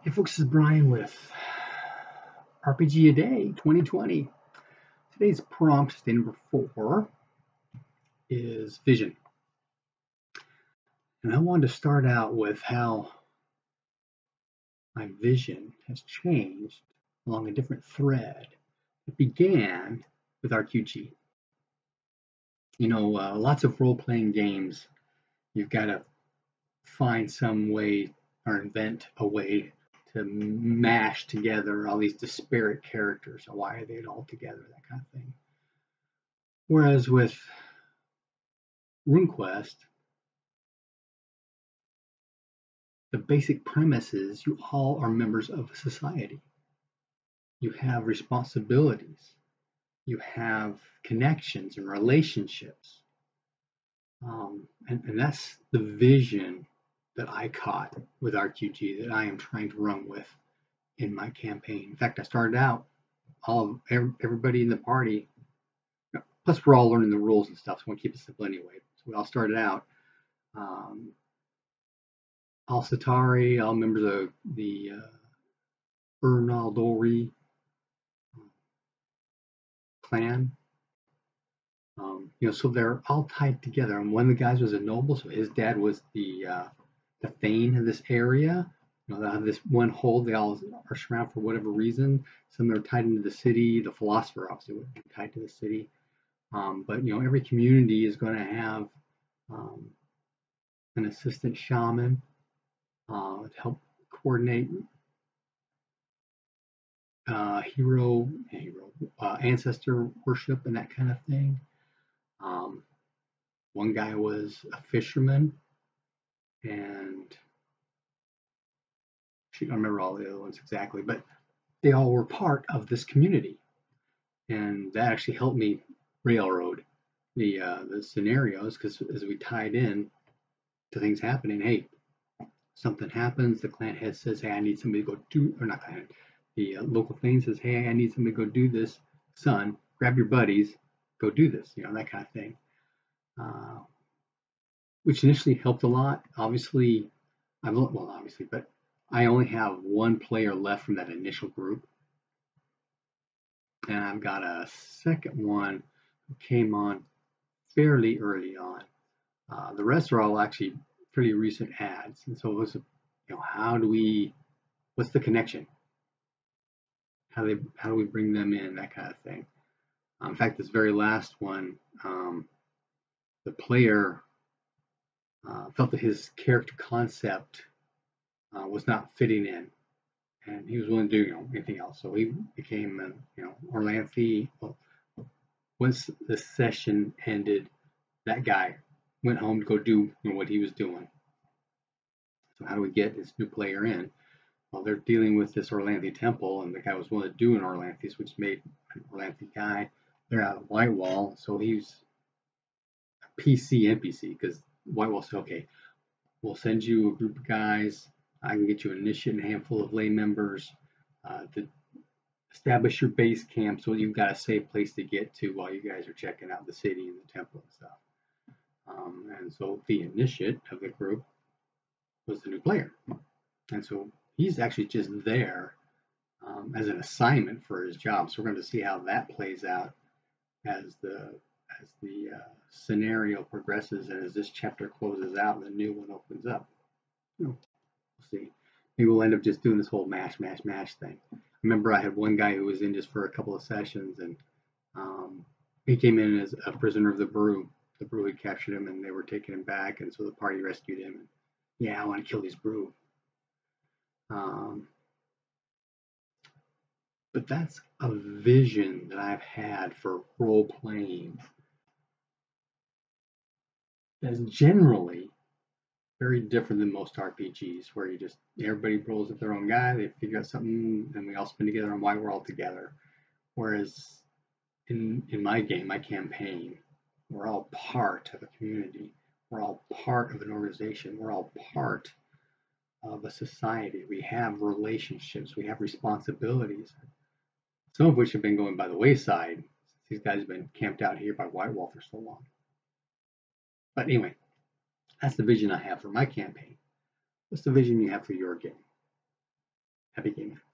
Hey folks, this is Brian with RPG A Day 2020. Today's prompt, day number 4, is vision. And I wanted to start out with how my vision has changed along a different thread. It began with RQG. Lots of role-playing games, you've got to find some way or invent a way to mash together all these disparate characters. So why are they all together? That kind of thing. Whereas with Runequest, the basic premise is you all are members of a society. You have responsibilities. You have connections and relationships. And that's the vision that I caught with RQG that I am trying to run with in my campaign. In fact, I started out everybody in the party. Plus, we're all learning the rules and stuff, so I want to keep it simple anyway. So we all started out all Satari, all members of the Urnaldori clan. So they're all tied together. And one of the guys was a noble, so his dad was the Thane of this area. They have this one hold. They all are surrounded for whatever reason. Some are tied into the city. The philosopher obviously would be tied to the city. But every community is going to have an assistant shaman to help coordinate ancestor worship and that kind of thing. One guy was a fisherman, and I don't remember all the other ones exactly, but they all were part of this community, and that actually helped me railroad the scenarios, because as we tied in to things happening, hey, something happens, the clan head says, hey, I need somebody to go do, or not clan head, the local thing says, hey, I need somebody to go do this. Son, grab your buddies, go do this, that kind of thing. Which initially helped a lot. Obviously, but I only have one player left from that initial group. And I've got a second one who came on fairly early on. The rest are all actually pretty recent ads. And so it was, what's the connection? How do we bring them in? That kind of thing. In fact, this very last one, the player felt that his character concept was not fitting in, and he was willing to do anything else. So he became Orlanthe. Well, once the session ended, that guy went home to go do what he was doing. So how do we get this new player in? Well, they're dealing with this Orlanthe temple, and the guy was willing to do an Orlanthe, which made an Orlanthe guy. They're out of Whitewall, so he's a NPC, because Whitewall said, okay, we'll send you a group of guys. I can get you an initiate and a handful of lay members to establish your base camp, so you've got a safe place to get to while you guys are checking out the city and the temple and stuff. And so the initiate of the group was the new player. And so he's actually just there as an assignment for his job. So we're going to see how that plays out as the scenario progresses, and as this chapter closes out and the new one opens up. We'll see. Maybe we'll end up just doing this whole mash thing. Remember, I had one guy who was in just for a couple of sessions, and he came in as a prisoner of the brew. The brew had captured him, and they were taking him back, and so the party rescued him. And, yeah, I want to kill these brew. But that's a vision that I've had for role-playing that's generally very different than most RPGs, where everybody rolls up their own guy, they figure out something, and we all spin together on why we're all together. Whereas in my game, my campaign, we're all part of a community. We're all part of an organization. We're all part of a society. We have relationships. We have responsibilities, some of which have been going by the wayside. These guys have been camped out here by Whitewall for so long. But anyway, that's the vision I have for my campaign. What's the vision you have for your game? Happy gaming.